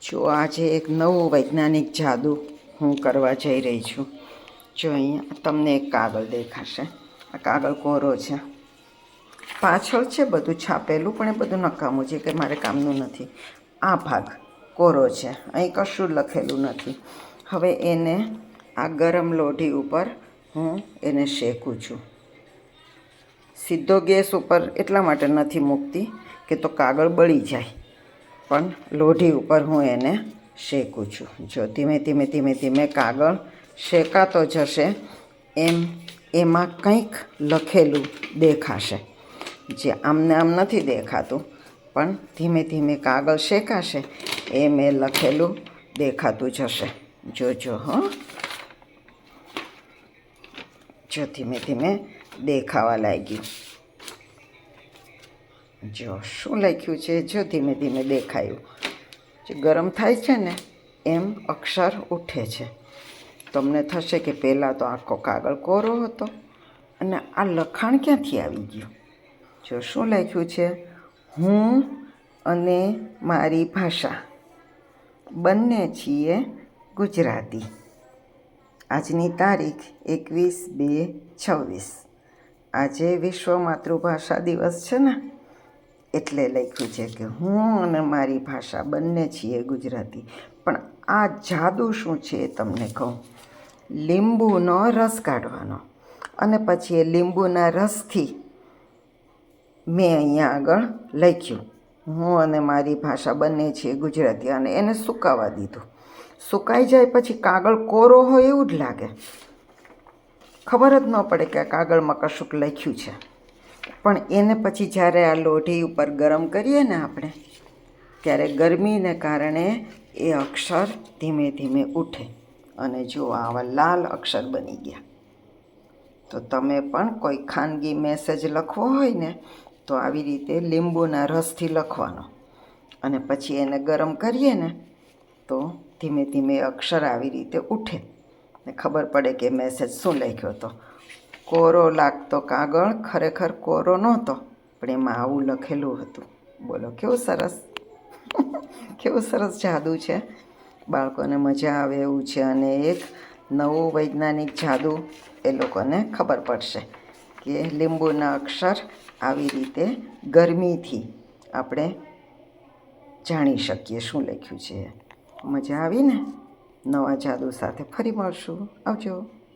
જો આજે એક નવું વૈજ્ઞાનિક જાદુ હું કરવા જઈ રહી છું. જો અહીંયા તમને એક કાગળ દેખાશે. આ કાગળ કોરો છે, પાછળ છે બધું છાપેલું, પણ એ બધું નકામું છે કે મારે કામનું નથી. આ ભાગ કોરો છે, અહીં કશું લખેલું નથી. હવે એને આ ગરમ લોઢી ઉપર હું એને શેકું છું. સીધો ગેસ ઉપર એટલા માટે નથી મૂકતી કે તો કાગળ બળી જાય, પણ લોઢી ઉપર હું એને શેકું છું. જો ધીમે ધીમે ધીમે ધીમે કાગળ શેકાતો જશે એમ એમાં કંઈક લખેલું દેખાશે, જે આમને આમ નથી દેખાતું, પણ ધીમે ધીમે કાગળ શેકાશે એમ એ લખેલું દેખાતું જશે. જોજો હં, જો ધીમે ધીમે દેખાવા લાગ્યું. જો શું લખ્યું છે, જો ધીમે ધીમે દેખાયું. જે ગરમ થાય છે ને એમ અક્ષર ઉઠે છે. તમને થશે કે પહેલાં તો આખો કાગળ કોરો હતો અને આ લખાણ ક્યાંથી આવી ગયું. જો શું લખ્યું છે, હું અને મારી ભાષા બંને છીએ ગુજરાતી. આજની તારીખ 21/2/26. આજે વિશ્વ માતૃભાષા દિવસ છે ને, એટલે લખ્યું છે કે હું અને મારી ભાષા બંને છીએ ગુજરાતી. પણ આ જાદુ શું છે એ તમને કહું. લીંબુનો રસ કાઢવાનો અને પછી એ લીંબુના રસથી મેં અહીંયા આગળ લખ્યું હું અને મારી ભાષા બંને છીએ ગુજરાતી, અને એને સુકાવા દીધું. સુકાઈ જાય પછી કાગળ કોરો હોય એવું જ લાગે, ખબર જ ન પડે કે આ કાગળમાં કશુંક લખ્યું છે. પણ એને પછી જ્યારે આ લોઢી ઉપર ગરમ કરીએ ને આપણે, ત્યારે ગરમીને કારણે એ અક્ષર ધીમે ધીમે ઉઠે અને જો આવા લાલ અક્ષર બની ગયા. તો તમે પણ કોઈ ખાનગી મેસેજ લખવો હોય ને તો આવી રીતે લીંબુના રસથી લખવાનો, અને પછી એને ગરમ કરીએ ને તો ધીમે ધીમે અક્ષર આવી રીતે ઉઠે ને ખબર પડે કે મેસેજ શું લખ્યો હતો. કોરો લાગતો કાગળ ખરેખર કોરો નહોતો, પણ એમાં આવું લખેલું હતું. બોલો કેવું સરસ કેવું સરસ જાદુ છે. બાળકોને મજા આવે એવું છે. અને એક નવું વૈજ્ઞાનિક જાદુ એ લોકોને ખબર પડશે કે લીંબુના અક્ષર આવી રીતે ગરમીથી આપણે જાણી શકીએ શું લખ્યું છે. મજા આવી ને. નવા જાદુ સાથે ફરી મળશું. આવજો.